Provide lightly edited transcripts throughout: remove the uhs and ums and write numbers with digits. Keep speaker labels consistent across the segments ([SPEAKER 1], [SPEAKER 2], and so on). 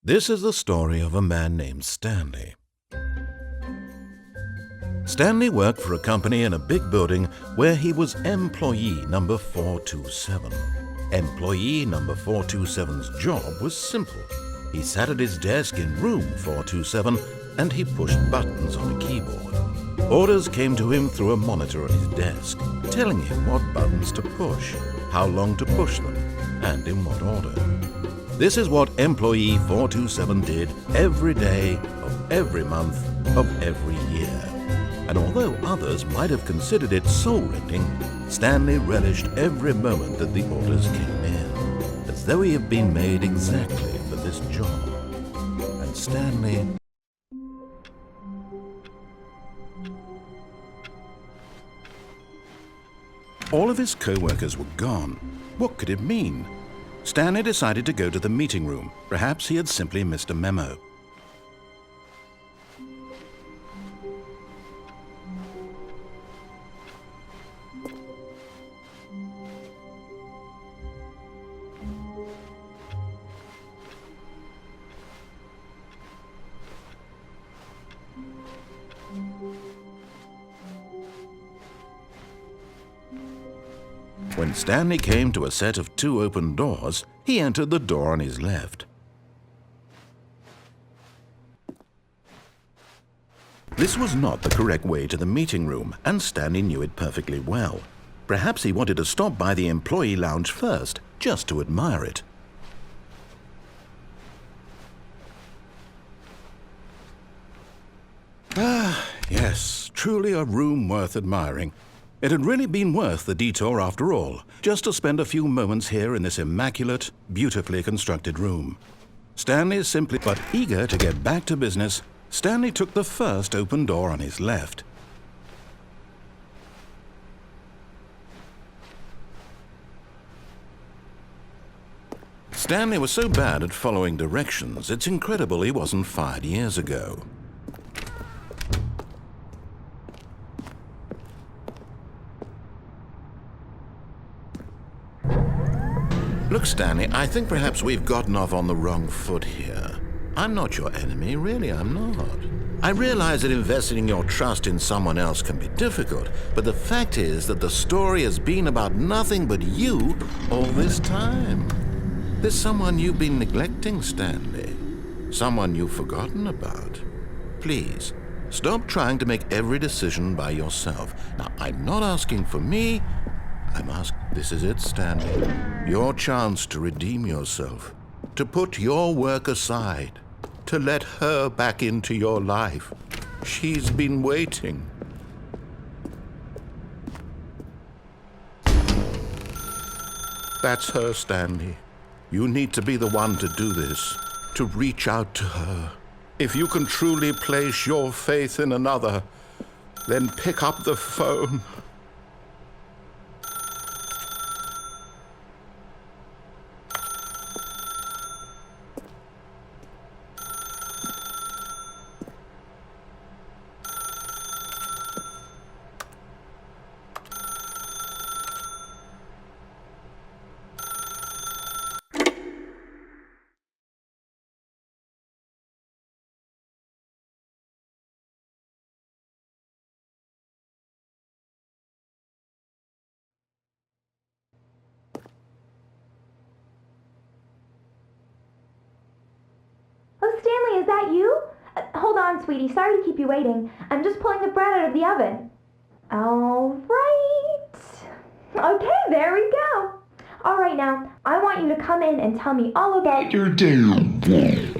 [SPEAKER 1] This is the story of a man named Stanley. Stanley worked for a company in a big building where he was employee number 427. Employee number 427's job was simple. He sat at his desk in room 427 and he pushed buttons on a keyboard. Orders came to him through a monitor on his desk, telling him what buttons to push, how long to push them, and in what order. This is what employee 427 did every day of every month of every year. And although others might have considered it soul-rending, Stanley relished every moment that the orders came in, as though he had been made exactly for this job. And Stanley... All of his co-workers were gone. What could it mean? Stanley decided to go to the meeting room. Perhaps he had simply missed a memo. When Stanley came to a set of 2 open doors, he entered the door on his left. This was not the correct way to the meeting room, and Stanley knew it perfectly well. Perhaps he wanted to stop by the employee lounge first, just to admire it. Yes, truly a room worth admiring. It had really been worth the detour after all, just to spend a few moments here in this immaculate, beautifully constructed room. Stanley simply, but eager to get back to business, Stanley took the first open door on his left. Stanley was so bad at following directions, it's incredible he wasn't fired years ago. Look, Stanley, I think perhaps we've gotten off on the wrong foot here. I'm not your enemy, really, I'm not. I realize that investing your trust in someone else can be difficult, but the fact is that the story has been about nothing but you all this time. There's someone you've been neglecting, Stanley. Someone you've forgotten about. Please, stop trying to make every decision by yourself. Now, I'm not asking for me. I'm asking, this is it, Stanley. Your chance to redeem yourself, to put your work aside, to let her back into your life. She's been waiting. That's her, Stanley. You need to be the one to do this, to reach out to her. If you can truly place your faith in another, then pick up the phone.
[SPEAKER 2] Oh, Stanley, is that you? Hold on, sweetie. Sorry to keep you waiting. I'm just pulling the bread out of the oven. All right. Okay, there we go. All right, now, I want you to come in and tell me all about your day.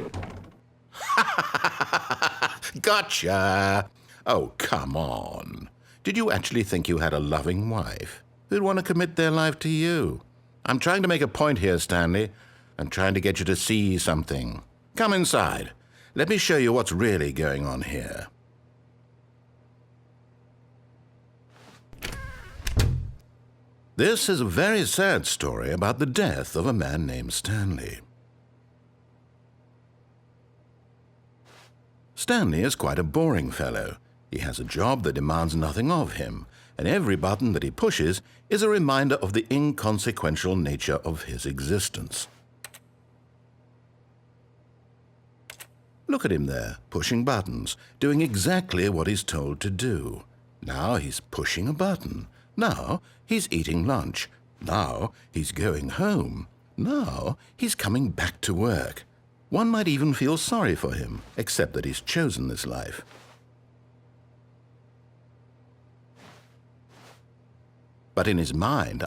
[SPEAKER 1] Gotcha! Oh, come on. Did you actually think you had a loving wife who'd want to commit their life to you? I'm trying to make a point here, Stanley. I'm trying to get you to see something. Come inside. Let me show you what's really going on here. This is a very sad story about the death of a man named Stanley. Stanley is quite a boring fellow. He has a job that demands nothing of him, and every button that he pushes is a reminder of the inconsequential nature of his existence. Look at him there, pushing buttons, doing exactly what he's told to do. Now he's pushing a button. Now he's eating lunch. Now he's going home. Now he's coming back to work. One might even feel sorry for him, except that he's chosen this life. But in his mind,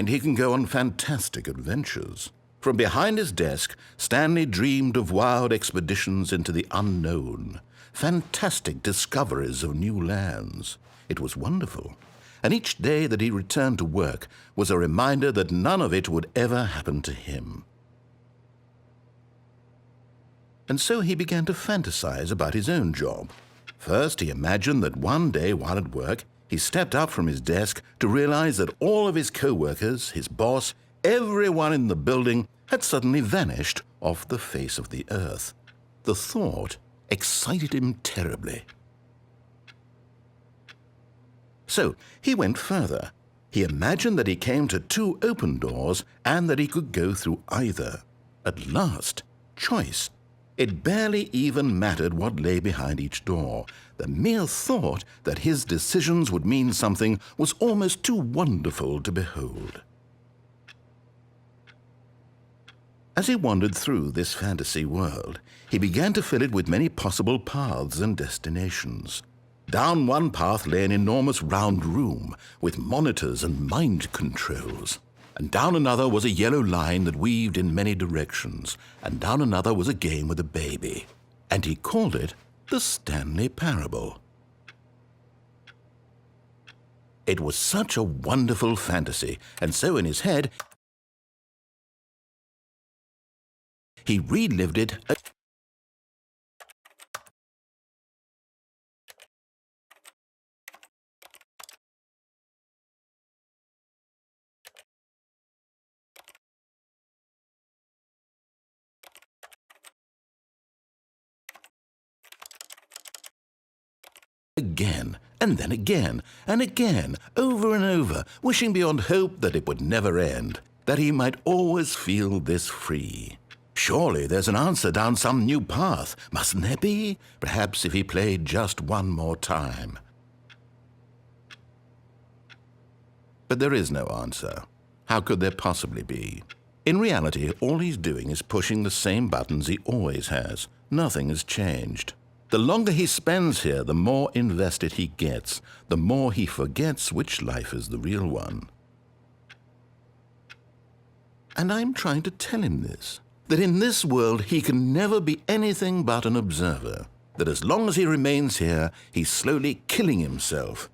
[SPEAKER 1] he can go on fantastic adventures. From behind his desk, Stanley dreamed of wild expeditions into the unknown, fantastic discoveries of new lands. It was wonderful, and each day that he returned to work was a reminder that none of it would ever happen to him. And so he began to fantasize about his own job. First, he imagined that one day while at work, he stepped up from his desk to realize that all of his co-workers, his boss, everyone in the building had suddenly vanished off the face of the earth. The thought excited him terribly. So he went further. He imagined that he came to 2 open doors and that he could go through either. At last, choice. It barely even mattered what lay behind each door. The mere thought that his decisions would mean something was almost too wonderful to behold. As he wandered through this fantasy world, he began to fill it with many possible paths and destinations. Down one path lay an enormous round room with monitors and mind controls. And down another was a yellow line that weaved in many directions. And down another was a game with a baby. And he called it the Stanley Parable. It was such a wonderful fantasy, and so in his head, he relived it again, and then again, and again, over and over, wishing beyond hope that it would never end, that he might always feel this free. Surely there's an answer down some new path, mustn't there be? Perhaps if he played just one more time. But there is no answer. How could there possibly be? In reality, all he's doing is pushing the same buttons he always has. Nothing has changed. The longer he spends here, the more invested he gets, the more he forgets which life is the real one. And I'm trying to tell him this, that in this world he can never be anything but an observer, that as long as he remains here, he's slowly killing himself.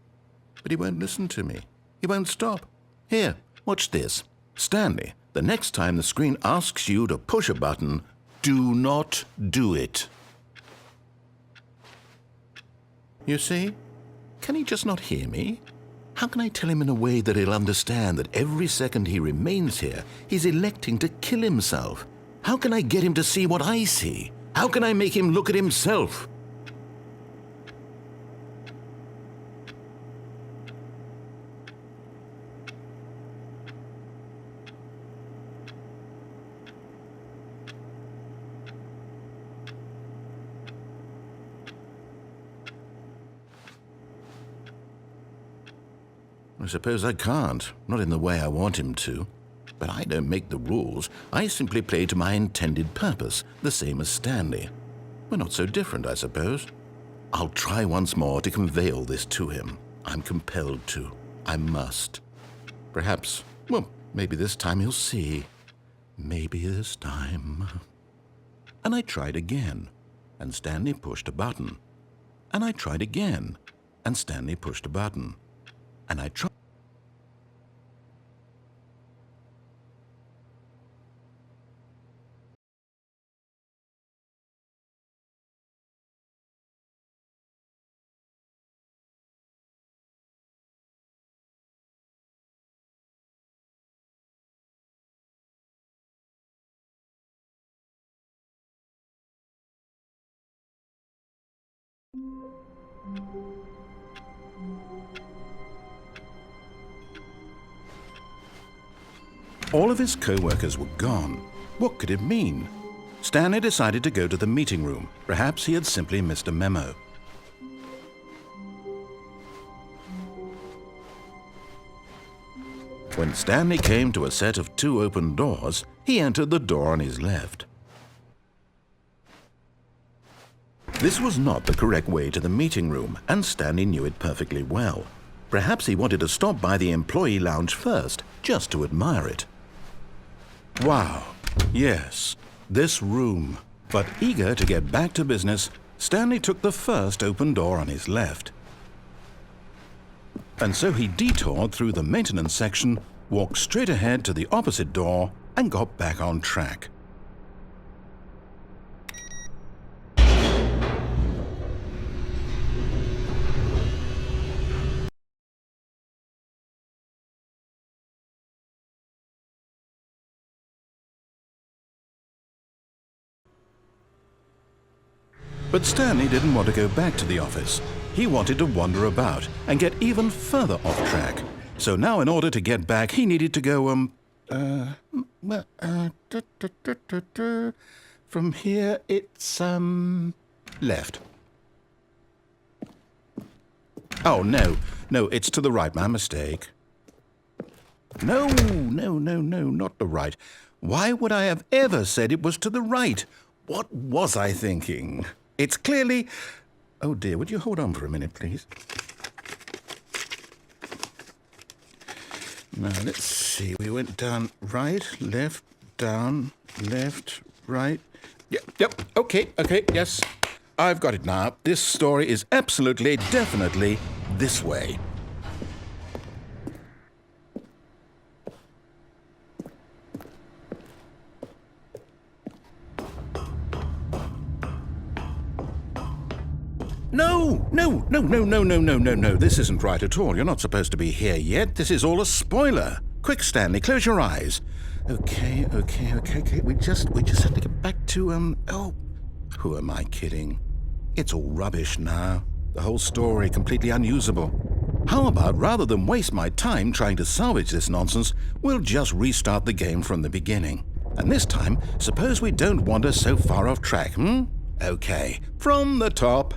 [SPEAKER 1] But he won't listen to me. He won't stop. Here, watch this. Stanley, the next time the screen asks you to push a button, do not do it. You see? Can he just not hear me? How can I tell him in a way that he'll understand that every second he remains here, he's electing to kill himself? How can I get him to see what I see? How can I make him look at himself? I suppose I can't, not in the way I want him to. But I don't make the rules. I simply play to my intended purpose, the same as Stanley. We're not so different, I suppose. I'll try once more to convey all this to him. I'm compelled to. I must. Perhaps, well, maybe this time he'll see. Maybe this time. And I tried again, and Stanley pushed a button. And I tried again, and Stanley pushed a button. And I tried. All of his co-workers were gone. What could it mean? Stanley decided to go to the meeting room. Perhaps he had simply missed a memo. When Stanley came to a set of 2 open doors, he entered the door on his left. This was not the correct way to the meeting room, and Stanley knew it perfectly well. Perhaps he wanted to stop by the employee lounge first, just to admire it. Wow, yes, this room. But eager to get back to business, Stanley took the first open door on his left. And so he detoured through the maintenance section, walked straight ahead to the opposite door, and got back on track. But Stanley didn't want to go back to the office. He wanted to wander about and get even further off track. So now in order to get back, he needed to go, from here it's, left. Oh, no, it's to the right, my mistake. No, not the right. Why would I have ever said it was to the right? What was I thinking? It's clearly... Oh dear, would you hold on for a minute, please? Now, let's see. We went down right, left, down, left, right. Yep, okay, yes. I've got it now. This story is absolutely, definitely this way. No. This isn't right at all. You're not supposed to be here yet. This is all a spoiler. Quick, Stanley, close your eyes. Okay. We just have to get back to, oh, who am I kidding? It's all rubbish now. The whole story completely unusable. How about, rather than waste my time trying to salvage this nonsense, we'll just restart the game from the beginning. And this time, suppose we don't wander so far off track, Okay, from the top.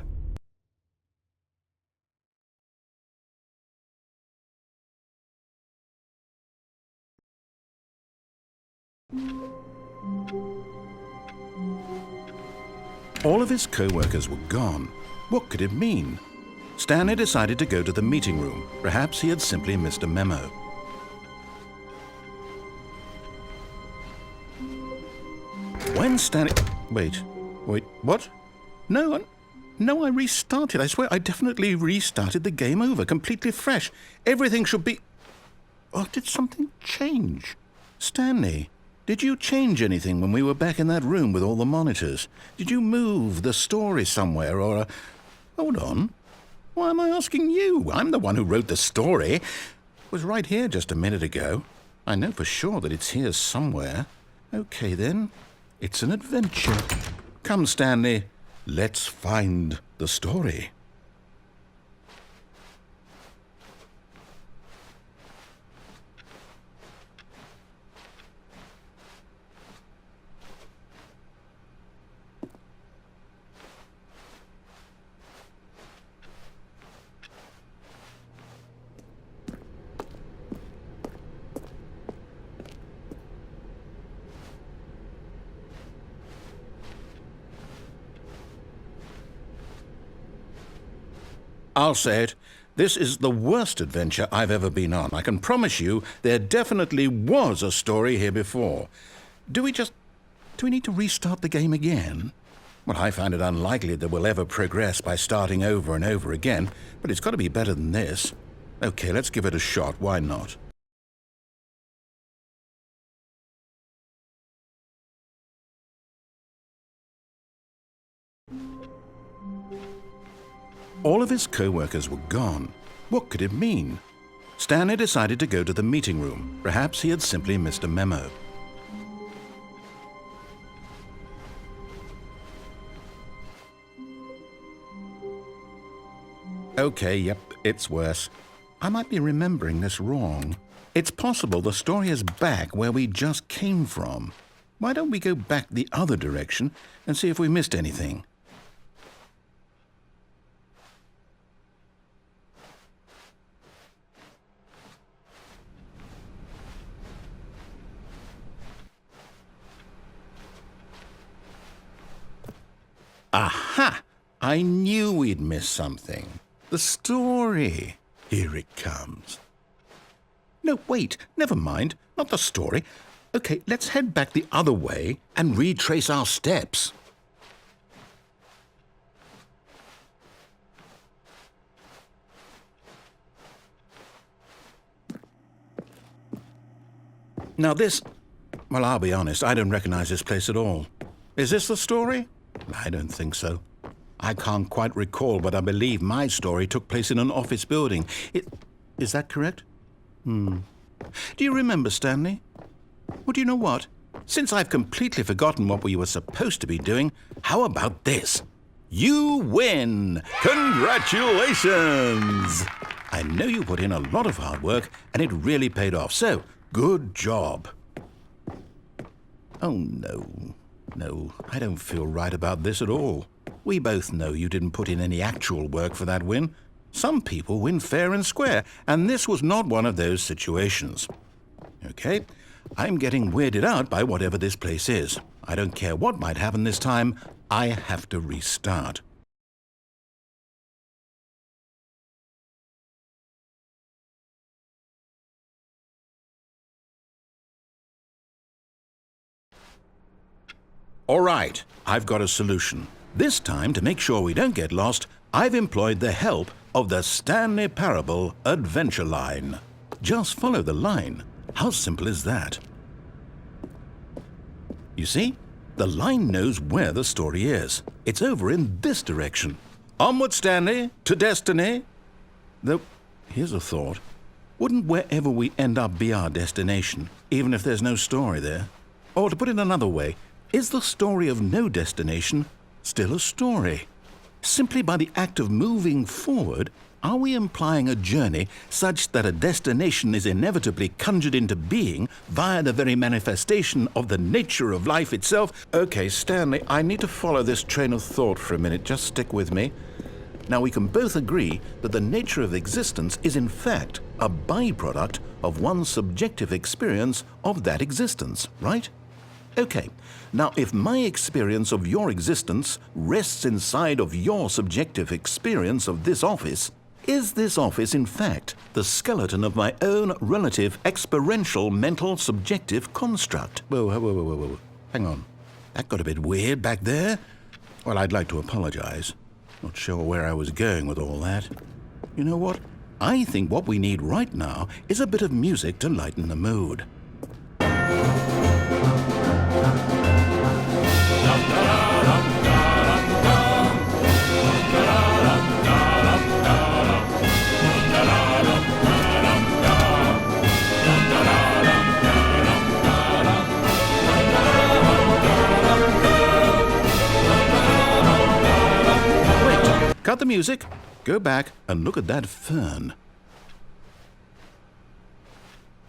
[SPEAKER 1] All of his co-workers were gone. What could it mean? Stanley decided to go to the meeting room. Perhaps he had simply missed a memo. When Stanley... Wait, what? No, I restarted. I swear I definitely restarted the game over, completely fresh. Everything should be... Oh, did something change? Stanley, did you change anything when we were back in that room with all the monitors? Did you move the story somewhere or... Hold on. Why am I asking you? I'm the one who wrote the story. It was right here just a minute ago. I know for sure that it's here somewhere. Okay, then. It's an adventure. Come, Stanley. Let's find the story. I'll say it. This is the worst adventure I've ever been on. I can promise you there definitely was a story here before. Do we need to restart the game again? Well, I find it unlikely that we'll ever progress by starting over and over again, but it's got to be better than this. Okay, let's give it a shot. Why not? All of his co-workers were gone. What could it mean? Stanley decided to go to the meeting room. Perhaps he had simply missed a memo. Okay, yep, it's worse. I might be remembering this wrong. It's possible the story is back where we just came from. Why don't we go back the other direction and see if we missed anything? Aha! I knew we'd miss something. The story. Here it comes. No, wait, never mind. Not the story. Okay, let's head back the other way and retrace our steps. Now this... Well, I'll be honest, I don't recognize this place at all. Is this the story? I don't think so. I can't quite recall, but I believe my story took place in an office building. Is that correct? Do you remember, Stanley? Well, do you know what? Since I've completely forgotten what we were supposed to be doing, how about this? You win! Congratulations! I know you put in a lot of hard work, and it really paid off, so good job. Oh, no. No, I don't feel right about this at all. We both know you didn't put in any actual work for that win. Some people win fair and square, and this was not one of those situations. Okay, I'm getting weirded out by whatever this place is. I don't care what might happen this time. I have to restart. All right, I've got a solution. This time, to make sure we don't get lost, I've employed the help of the Stanley Parable Adventure Line. Just follow the line. How simple is that? You see, the line knows where the story is. It's over in this direction. Onward, Stanley, to destiny. Though, here's a thought. Wouldn't wherever we end up be our destination, even if there's no story there? Or to put it another way, is the story of no destination still a story? Simply by the act of moving forward, are we implying a journey such that a destination is inevitably conjured into being via the very manifestation of the nature of life itself? Okay, Stanley, I need to follow this train of thought for a minute. Just stick with me. Now, we can both agree that the nature of existence is in fact a byproduct of one's subjective experience of that existence, right? Okay, now if my experience of your existence rests inside of your subjective experience of this office, is this office in fact the skeleton of my own relative experiential mental subjective construct? Whoa. Hang on. That got a bit weird back there. Well, I'd like to apologize. Not sure where I was going with all that. You know what? I think what we need right now is a bit of music to lighten the mood. Cut the music, go back and look at that fern.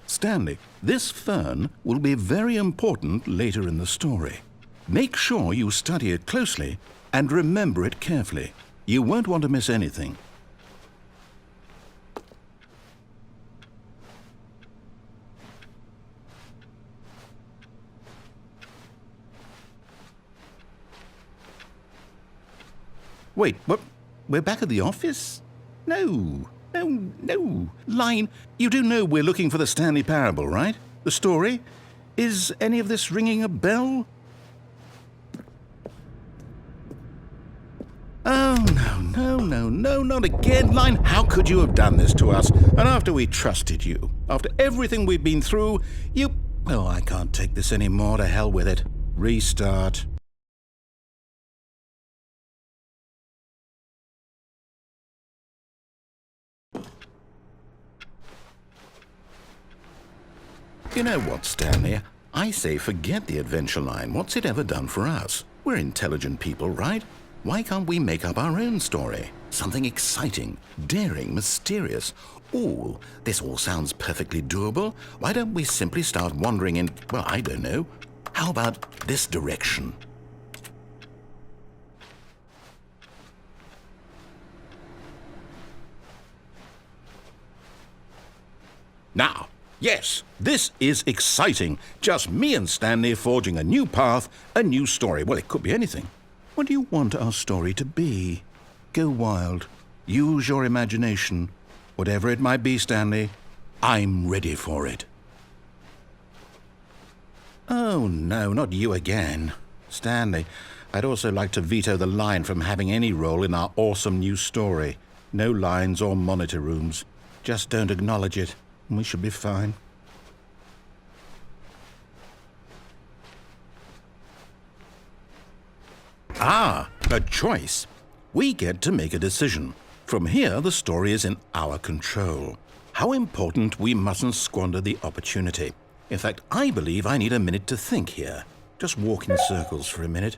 [SPEAKER 1] Stanley, this fern will be very important later in the story. Make sure you study it closely and remember it carefully. You won't want to miss anything. Wait, what? We're back at the office? No. Line, you do know we're looking for the Stanley Parable, right? The story? Is any of this ringing a bell? Oh, no, not again, Line. How could you have done this to us? And after we trusted you, after everything we've been through, you... Oh, I can't take this anymore. To hell with it. Restart. You know what, Stanley? I say forget the adventure line. What's it ever done for us? We're intelligent people, right? Why can't we make up our own story? Something exciting, daring, mysterious. Ooh, this all sounds perfectly doable. Why don't we simply start wandering in, well, I don't know, How about this direction? Now, yes, this is exciting. Just me and Stanley forging a new path, a new story. Well, it could be anything. What do you want our story to be? Go wild. Use your imagination. Whatever it might be, Stanley, I'm ready for it. Oh, no, not you again. Stanley, I'd also like to veto the line from having any role in our awesome new story. No lines or monitor rooms. Just don't acknowledge it. We should be fine. Ah, a choice. We get to make a decision. From here, the story is in our control. How important we mustn't squander the opportunity. In fact, I believe I need a minute to think here. Just walk in circles for a minute.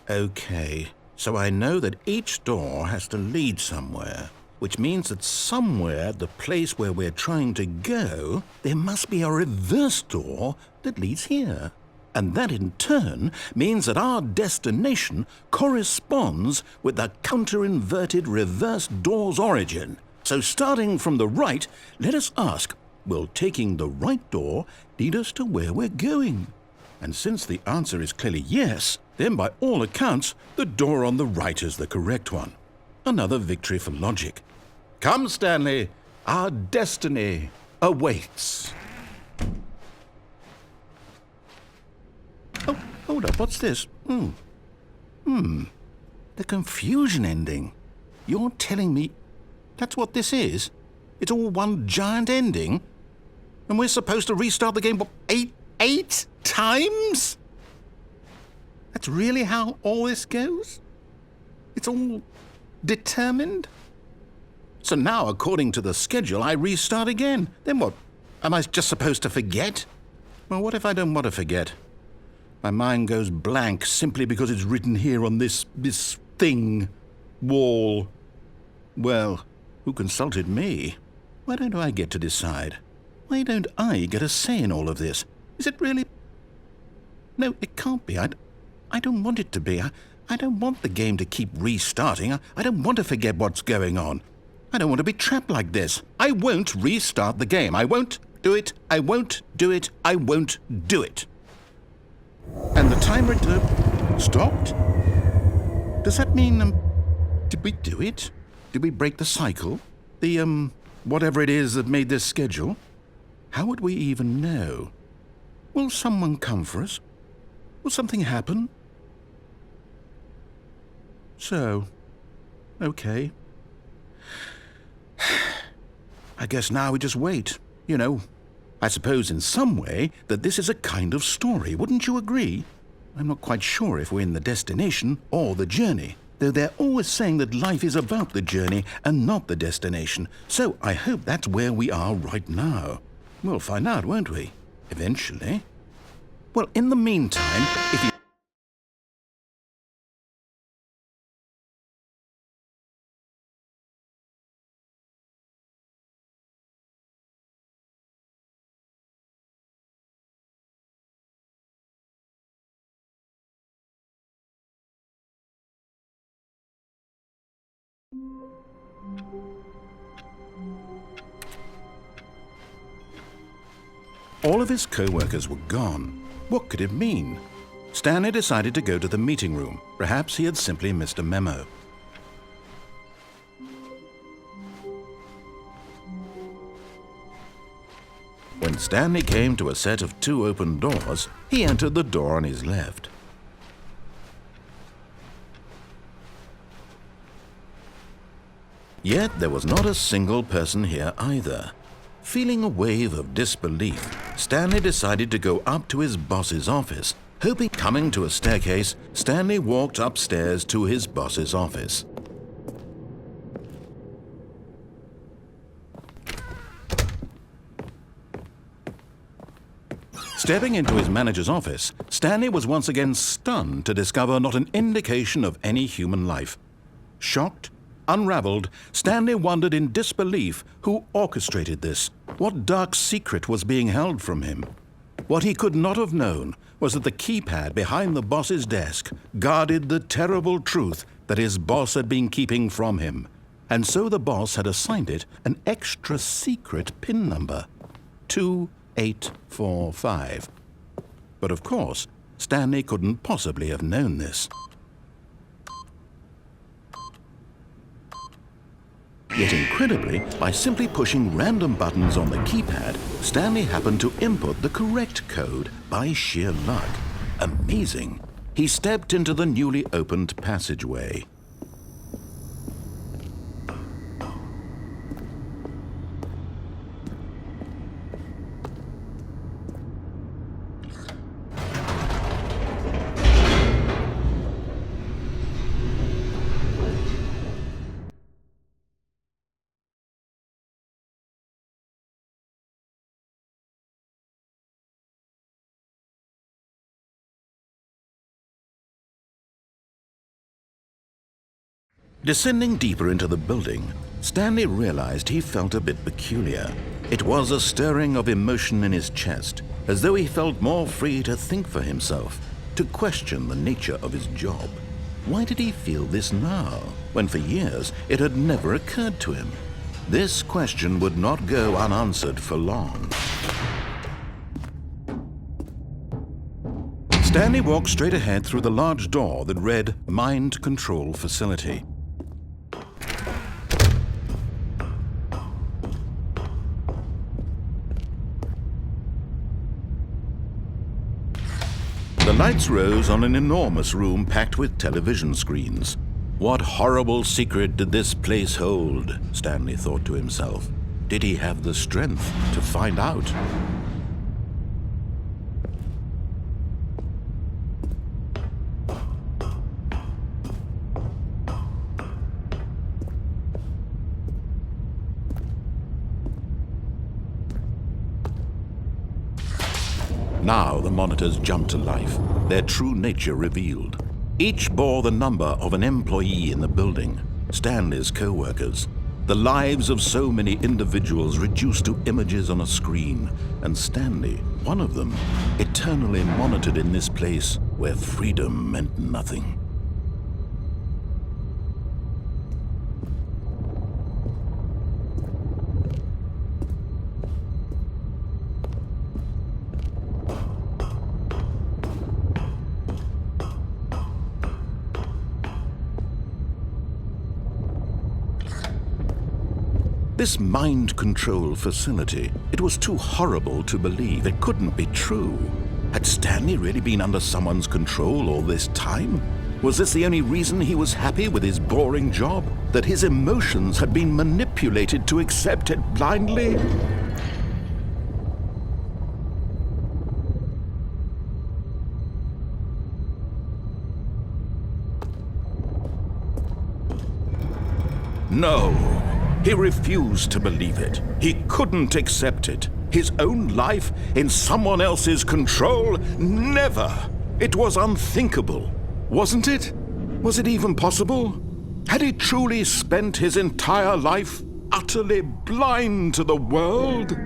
[SPEAKER 1] Okay, so I know that each door has to lead somewhere, which means that somewhere at the place where we're trying to go, there must be a reverse door that leads here. And that in turn means that our destination corresponds with the counter-inverted reverse door's origin. So starting from the right, let us ask, will taking the right door lead us to where we're going? And since the answer is clearly yes, then by all accounts, the door on the right is the correct one. Another victory for logic. Come, Stanley, our destiny awaits. Oh, hold up, what's this? The confusion ending. You're telling me that's what this is? It's all one giant ending? And we're supposed to restart the game, what, eight times? That's really how all this goes? It's all determined? So now, according to the schedule, I restart again. Then what? Am I just supposed to forget? Well, what if I don't want to forget? My mind goes blank simply because it's written here on this thing, wall. Well, who consulted me? Why don't I get to decide? Why don't I get a say in all of this? Is it really? No, it can't be. I don't want it to be. I don't want the game to keep restarting. I don't want to forget what's going on. I don't want to be trapped like this. I won't restart the game. I won't do it. I won't do it. I won't do it. And the timer stopped? Does that mean, did we do it? Did we break the cycle? The, whatever it is that made this schedule? How would we even know? Will someone come for us? Will something happen? So, okay. I guess now we just wait, you know. I suppose in some way that this is a kind of story, wouldn't you agree? I'm not quite sure if we're in the destination or the journey, though they're always saying that life is about the journey and not the destination, so I hope that's where we are right now. We'll find out, won't we? Eventually. Well, in the meantime, if you... All of his co-workers were gone. What could it mean? Stanley decided to go to the meeting room. Perhaps he had simply missed a memo. When Stanley came to a set of 2 open doors, he entered the door on his left. Yet there was not a single person here either. Feeling a wave of disbelief, Stanley decided to go up to his boss's office. Hoping, coming to a staircase, Stanley walked upstairs to his boss's office. Stepping into his manager's office, Stanley was once again stunned to discover not an indication of any human life. Shocked, unraveled, Stanley wondered in disbelief who orchestrated this, what dark secret was being held from him. What he could not have known was that the keypad behind the boss's desk guarded the terrible truth that his boss had been keeping from him. And so the boss had assigned it an extra secret PIN number, 2845. But of course, Stanley couldn't possibly have known this. Yet incredibly, by simply pushing random buttons on the keypad, Stanley happened to input the correct code by sheer luck. Amazing! He stepped into the newly opened passageway. Descending deeper into the building, Stanley realized he felt a bit peculiar. It was a stirring of emotion in his chest, as though he felt more free to think for himself, to question the nature of his job. Why did he feel this now, when for years it had never occurred to him? This question would not go unanswered for long. Stanley walked straight ahead through the large door that read Mind Control Facility. The lights rose on an enormous room packed with television screens. What horrible secret did this place hold? Stanley thought to himself. Did he have the strength to find out? Now the monitors jumped to life, their true nature revealed. Each bore the number of an employee in the building, Stanley's co-workers. The lives of so many individuals reduced to images on a screen, and Stanley, one of them, eternally monitored in this place where freedom meant nothing. This mind control facility, it was too horrible to believe. It couldn't be true. Had Stanley really been under someone's control all this time? Was this the only reason he was happy with his boring job? That his emotions had been manipulated to accept it blindly? No. He refused to believe it. He couldn't accept it. His own life in someone else's control? Never! It was unthinkable. Wasn't it? Was it even possible? Had he truly spent his entire life utterly blind to the world?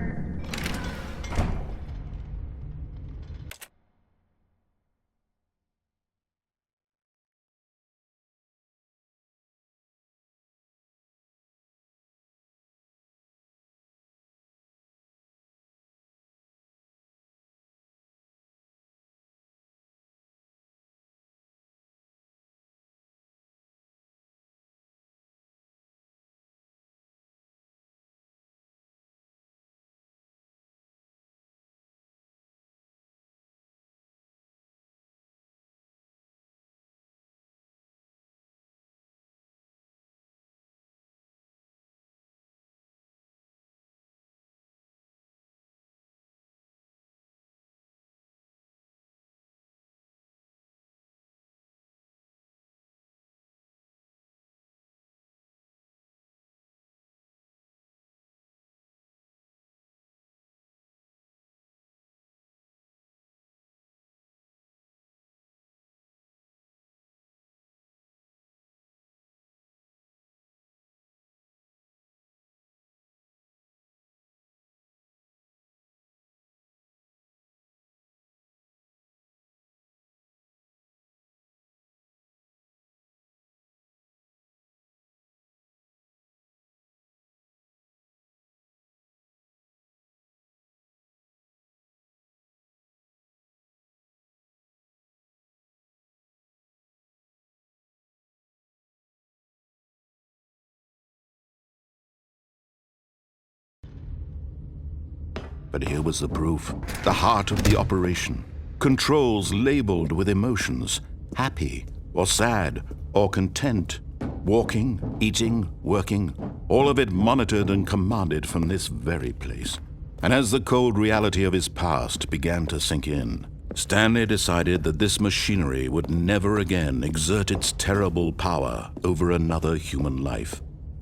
[SPEAKER 1] But here was the proof, the heart of the operation. Controls labeled with emotions, happy or sad or content. Walking, eating, working, all of it monitored and commanded from this very place. And as the cold reality of his past began to sink in, Stanley decided that this machinery would never again exert its terrible power over another human life.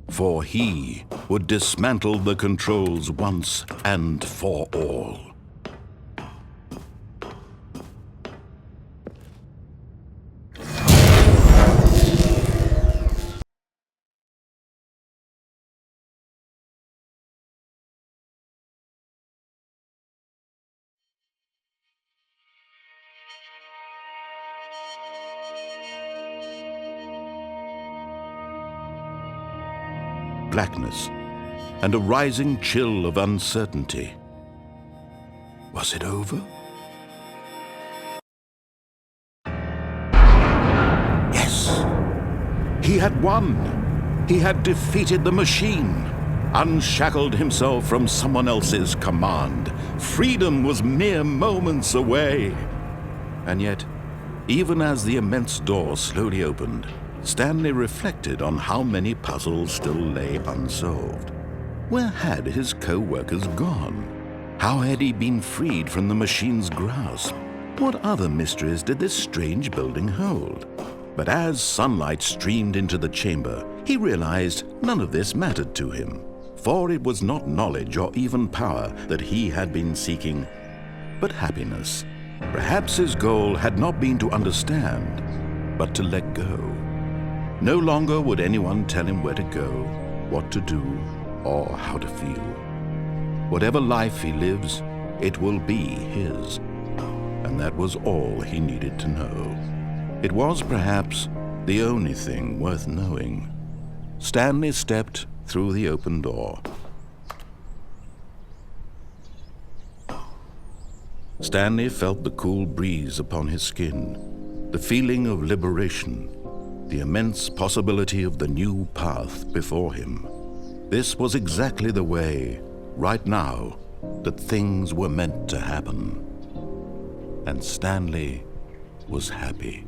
[SPEAKER 1] For he would dismantle the controls once and for all. Blackness and a rising chill of uncertainty. Was it over? Yes! He had won! He had defeated the machine, unshackled himself from someone else's command. Freedom was mere moments away. And yet, even as the immense door slowly opened, Stanley reflected on how many puzzles still lay unsolved. Where had his co-workers gone? How had he been freed from the machine's grasp? What other mysteries did this strange building hold? But as sunlight streamed into the chamber, he realized none of this mattered to him, for it was not knowledge or even power that he had been seeking, but happiness. Perhaps his goal had not been to understand, but to let go. No longer would anyone tell him where to go, what to do, or how to feel. Whatever life he lives, it will be his. And that was all he needed to know. It was perhaps the only thing worth knowing. Stanley stepped through the open door. Stanley felt the cool breeze upon his skin, the feeling of liberation, the immense possibility of the new path before him. This was exactly the way, right now, that things were meant to happen. And Stanley was happy.